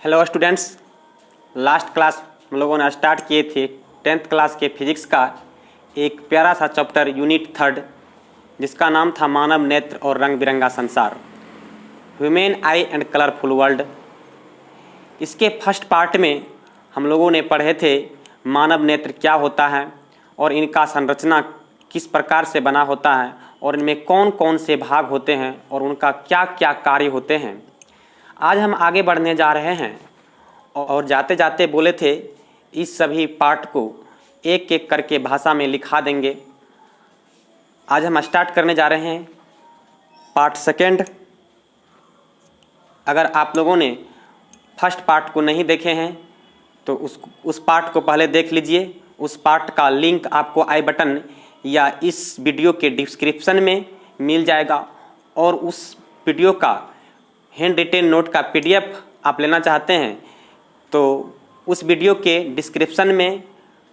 Hello students, last class हम लोगों ने स्टार्ट किए थे 10th क्लास के फिजिक्स का एक प्यारा सा चैप्टर यूनिट 3 जिसका नाम था मानव नेत्र और रंग बिरंगा संसार, human I and colourful world. इसके फर्स्ट पार्ट में हम लोगों ने पढ़े थे मानव नेत्र क्या होता है और इनका संरचना किस प्रकार से बना होता है और इनमें कौन कौन से भाग होते हैं और उनका क्या क्या कार्य होते हैं। आज हम आगे बढ़ने जा रहे हैं और जाते जाते बोले थे इस सभी पार्ट को एक एक करके भाषा में लिखा देंगे। आज हम स्टार्ट करने जा रहे हैं पार्ट सेकेंड। अगर आप लोगों ने फर्स्ट पार्ट को नहीं देखे हैं तो उस पार्ट को पहले देख लीजिए। उस पार्ट का लिंक आपको आई बटन या इस वीडियो के डिस्क्रिप्शन में मिल जाएगा और उस वीडियो का हैंड रिटेन नोट का पीडीएफ आप लेना चाहते हैं तो उस वीडियो के डिस्क्रिप्शन में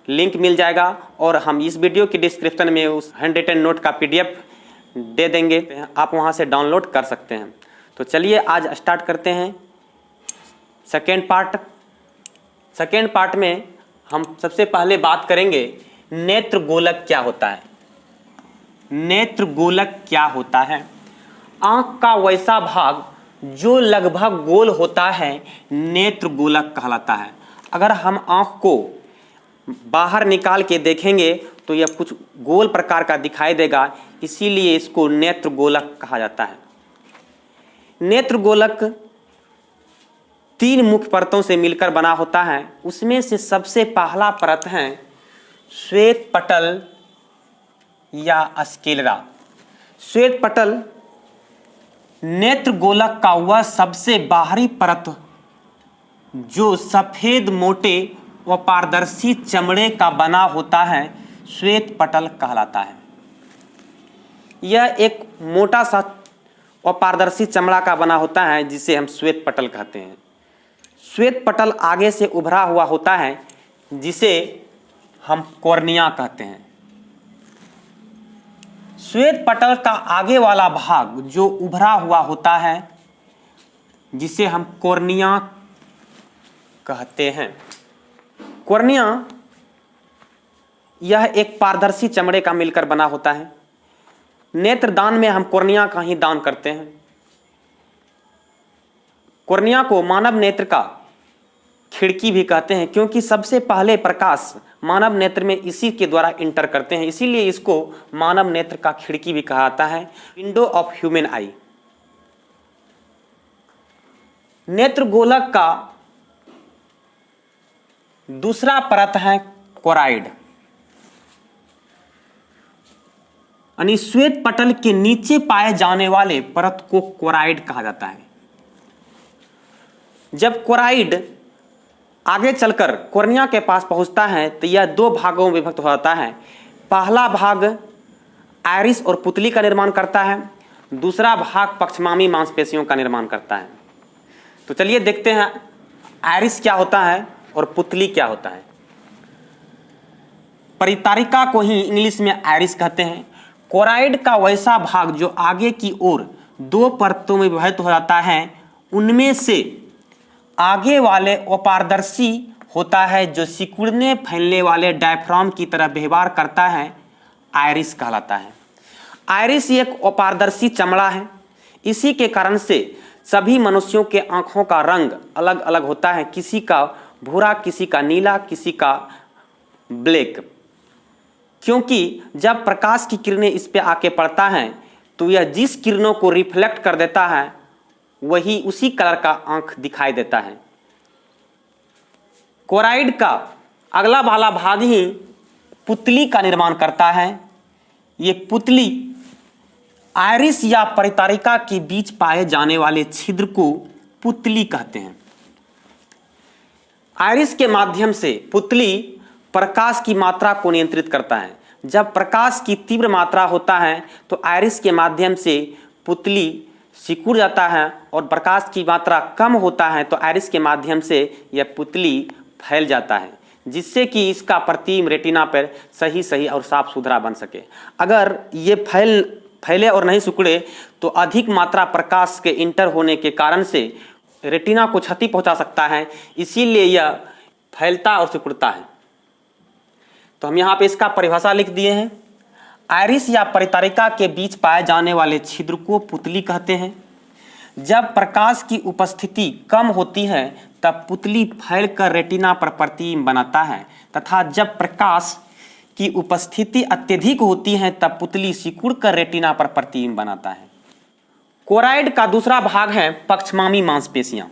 लिंक मिल जाएगा और हम इस वीडियो के डिस्क्रिप्शन में उस हैंड रिटेन नोट का पीडीएफ दे देंगे, आप वहां से डाउनलोड कर सकते हैं। तो चलिए आज स्टार्ट करते हैं सेकेंड पार्ट। सेकेंड पार्ट में हम सबसे पहले बात करेंगे नेत्र गोलक क्या होता है। नेत्र गोलक क्या होता है? आंख का वैसा भाग जो लगभग गोल होता है नेत्र गोलक कहलाता है। अगर हम आंख को बाहर निकाल के देखेंगे तो यह कुछ गोल प्रकार का दिखाई देगा, इसीलिए इसको नेत्र गोलक कहा जाता है। नेत्र गोलक 3 मुख्य परतों से मिलकर बना होता है। उसमें से सबसे पहला परत है श्वेत पटल या स्क्लेरा। श्वेत पटल नेत्र गोलक का वह सबसे बाहरी परत जो सफेद मोटे व पारदर्शी चमड़े का बना होता है श्वेत पटल कहलाता है। यह एक मोटा सा व पारदर्शी चमड़ा का बना होता है जिसे हम श्वेत पटल कहते हैं। श्वेत पटल आगे से उभरा हुआ होता है जिसे हम कॉर्निया कहते हैं। श्वेत पटल का आगे वाला भाग जो उभरा हुआ होता है जिसे हम कॉर्निया कहते हैं। कॉर्निया यह एक पारदर्शी चमड़े का मिलकर बना होता है। नेत्रदान में हम कॉर्निया का ही दान करते हैं। कॉर्निया को मानव नेत्र का खिड़की भी कहते हैं क्योंकि सबसे पहले प्रकाश मानव नेत्र में इसी के द्वारा इंटर करते हैं, इसीलिए इसको मानव नेत्र का खिड़की भी कहा जाता है, विंडो ऑफ ह्यूमन आई। नेत्र गोलक का दूसरा परत है कोराइड, यानी श्वेत पटल के नीचे पाए जाने वाले परत को कोराइड कहा जाता है। जब कोराइड आगे चलकर कॉर्निया के पास पहुंचता है तो यह 2 भागों में विभक्त हो जाता है। पहला भाग आयरिस और पुतली का निर्माण करता है, दूसरा भाग पक्षमामी मांसपेशियों का निर्माण करता है। तो चलिए देखते हैं आयरिस क्या होता है और पुतली क्या होता है। परितारिका को ही इंग्लिश में आयरिस कहते हैं। कोराइड का वैसा भाग जो आगे की ओर 2 परतों में विभाजित हो जाता है, उनमें से आगे वाले अपारदर्शी होता है जो सिकुड़ने फैलने वाले डायफ्राम की तरह व्यवहार करता है, आयरिस कहलाता है। आयरिस एक अपारदर्शी चमड़ा है। इसी के कारण से सभी मनुष्यों के आंखों का रंग अलग अलग होता है, किसी का भूरा, किसी का नीला, किसी का ब्लैक। क्योंकि जब प्रकाश की किरणें इस पे आके पड़ता है तो यह जिस किरणों को रिफ्लेक्ट कर देता है वही उसी कलर का आंख दिखाई देता है। कोराइड का अगला वाला भाग ही पुतली का निर्माण करता है। ये पुतली आयरिस या परितारिका के बीच पाए जाने वाले छिद्र को पुतली कहते हैं। आयरिस के माध्यम से पुतली प्रकाश की मात्रा को नियंत्रित करता है। जब प्रकाश की तीव्र मात्रा होता है तो आयरिस के माध्यम से पुतली सिकुड़ जाता है और प्रकाश की मात्रा कम होता है तो आयरिस के माध्यम से यह पुतली फैल जाता है, जिससे कि इसका प्रतिबिंब रेटिना पर सही और साफ सुथरा बन सके। अगर ये फैले और नहीं सिकुड़े तो अधिक मात्रा प्रकाश के इंटर होने के कारण से रेटिना को क्षति पहुंचा सकता है, इसीलिए यह फैलता और सिकुड़ता है। तो हम यहाँ पे इसका परिभाषा लिख दिए हैं। आइरिस या परितारिका के बीच पाए जाने वाले छिद्र को पुतली कहते हैं। जब प्रकाश की उपस्थिति कम होती है तब पुतली फैलकर रेटिना पर प्रतिबिंब बनाता है, तथा जब प्रकाश की उपस्थिति अत्यधिक होती है तब पुतली सिकुड़कर रेटिना पर प्रतिबिंब बनाता है। कोराइड का दूसरा भाग है पक्षमामी मांसपेशियां।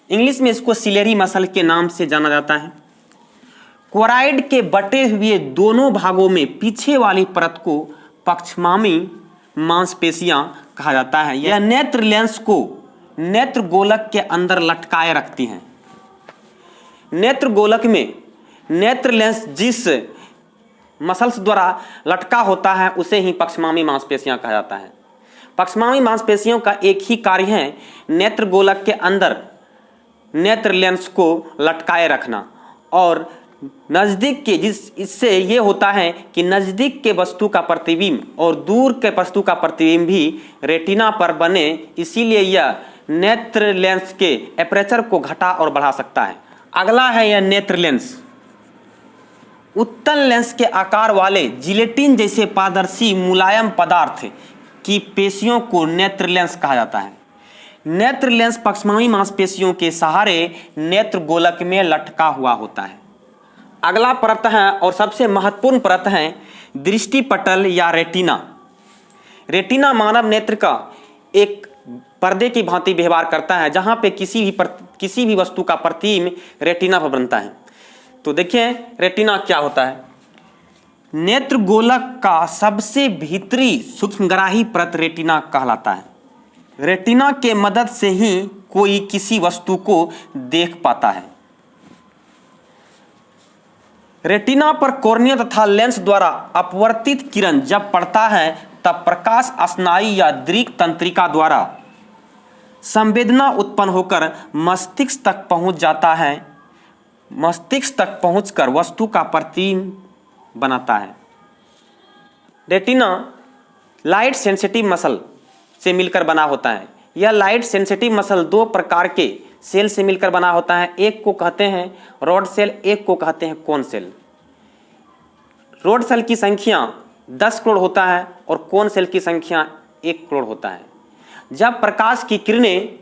इंग्लिश में इसको सिलेरी मसल के नाम से जाना जाता है। कोराइड के बटे हुए दोनों भागों में पीछे वाली परत को पक्षमामी मांसपेशियां कहा जाता है। यह नेत्र लेंस को नेत्र गोलक के अंदर लटकाए रखती हैं। नेत्र गोलक में नेत्र लेंस जिस मसल्स द्वारा लटका होता है उसे ही पक्षमामी मांसपेशियां कहा जाता है। पक्षमामी मांसपेशियों का एक ही कार्य है नेत्र गोलक के अंदर नेत्र लेंस को लटकाए रखना, और नजदीक के इससे ये होता है कि नजदीक के वस्तु का प्रतिबिंब और दूर के वस्तु का प्रतिबिंब भी रेटिना पर बने, इसीलिए यह नेत्र लेंस के एपरेचर को घटा और बढ़ा सकता है। अगला है यह नेत्र लेंस। उत्तल लेंस के आकार वाले जिलेटिन जैसे पारदर्शी मुलायम पदार्थ की पेशियों को नेत्र लेंस कहा जाता है। नेत्र लेंस पक्षमामी मांसपेशियों के सहारे नेत्र गोलक में लटका हुआ होता है। अगला परत है और सबसे महत्वपूर्ण परत है दृष्टि पटल या रेटिना। रेटिना मानव नेत्र का एक पर्दे की भांति व्यवहार करता है, जहां पे किसी भी वस्तु का प्रतिबिंब रेटिना पर बनता है। तो देखिए रेटिना क्या होता है। नेत्र गोलक का सबसे भीतरी सूक्ष्मग्राही परत रेटिना कहलाता है। रेटिना के मदद से ही कोई किसी वस्तु को देख पाता है। रेटिना पर कॉर्निया तथा लेंस द्वारा अपवर्तित किरण जब पड़ता है तब प्रकाश स्नायु या दृक् तंत्रिका द्वारा संवेदना उत्पन्न होकर मस्तिष्क तक पहुंच जाता है। मस्तिष्क तक पहुंचकर वस्तु का प्रतिबिंब बनाता है। रेटिना लाइट सेंसिटिव मसल से मिलकर बना होता है। यह लाइट सेंसिटिव मसल दो प्रकार के सेल से मिलकर बना होता है। एक को कहते हैं रॉड सेल, एक को कहते हैं कोन सेल। रॉड सेल की संख्या 10 करोड़ होता है और कोन सेल की संख्या 1 करोड़ होता है। जब प्रकाश की किरणें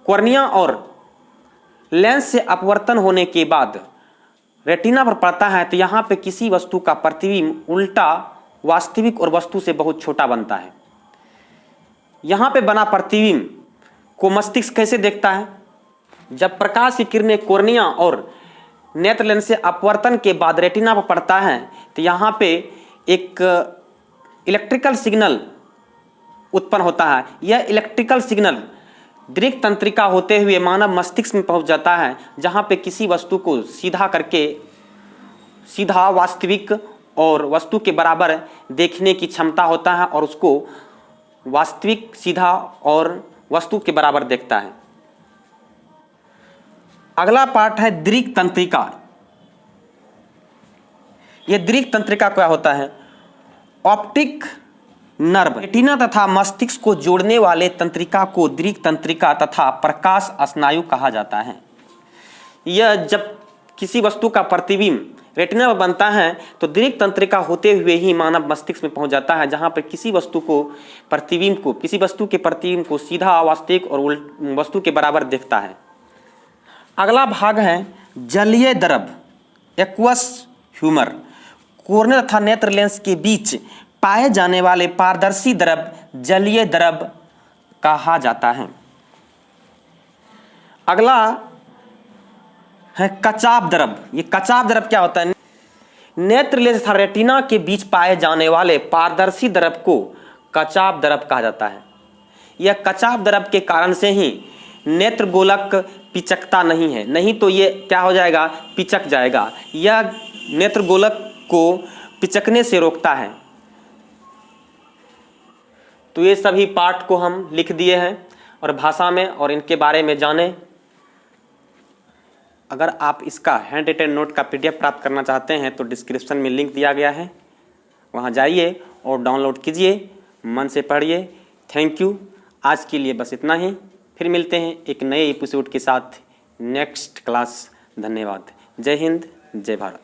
कॉर्निया और लेंस से अपवर्तन होने के बाद रेटिना पर पड़ता है तो यहाँ पे किसी वस्तु का प्रतिबिंब उल्टा वास्तविक और वस्तु से बहुत छोटा बनता है। यहाँ पे बना प्रतिबिंब को मस्तिष्क कैसे देखता है? जब प्रकाश की किरणें कॉर्निया और नेत्र लेंस से अपवर्तन के बाद रेटिना पर पड़ता है तो यहाँ पे एक इलेक्ट्रिकल सिग्नल उत्पन्न होता है। यह इलेक्ट्रिकल सिग्नल दृक् तंत्रिका होते हुए मानव मस्तिष्क में पहुंच जाता है, जहाँ पे किसी वस्तु को सीधा करके सीधा वास्तविक और वस्तु के बराबर देखने की क्षमता होता है और उसको वास्तविक सीधा और वस्तु के बराबर देखता है। अगला पार्ट है दृक् तंत्रिका। यह दृक् तंत्रिका क्या होता है? ऑप्टिक नर्व रेटिना तथा मस्तिष्क को जोड़ने वाले तंत्रिका को दृक् तंत्रिका तथा प्रकाश स्नायु कहा जाता है। यह जब किसी वस्तु का प्रतिबिंब रेटिना में बनता है तो दृक् तंत्रिका होते हुए ही मानव मस्तिष्क में पहुंच जाता है, जहां पर किसी वस्तु के प्रतिबिंब को सीधा वास्तविक और वस्तु के बराबर देखता है। अगला भाग है जलीय द्रव एक्वस ह्यूमर। कॉर्निया तथा नेत्र लेंस के बीच पाए जाने वाले पारदर्शी द्रव जलीय द्रव कहा जाता है। अगला है कचाव द्रव। ये कचाव द्रव क्या होता है? नेत्र लेंस तथा रेटिना के बीच पाए जाने वाले पारदर्शी द्रव को कचाव द्रव कहा जाता है। यह कचाव द्रव के कारण से ही नेत्र गोलक पिचकता नहीं है, नहीं तो ये क्या हो जाएगा? पिचक जाएगा। यह नेत्र गोलक को पिचकने से रोकता है। तो ये सभी पार्ट को हम लिख दिए हैं और भाषा में और इनके बारे में जाने। अगर आप इसका हैंड रिटन नोट का PDF प्राप्त करना चाहते हैं तो डिस्क्रिप्शन में लिंक दिया गया है, वहाँ जाइए और डाउनलोड कीजिए, मन से पढ़िए, थैंक यू। आज के लिए बस इतना ही, फिर मिलते हैं एक नए एपिसोड के साथ नेक्स्ट क्लास। धन्यवाद। जय हिंद, जय Bharat.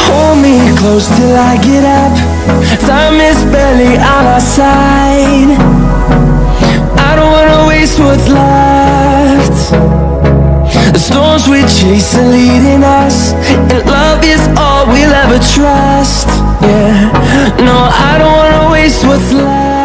Hold me close till I get up. Time is barely on our side. I don't wanna waste what's left. The storms we chase are leading us, and love is all we'll ever trust. Yeah, no, I don't wanna waste what's left.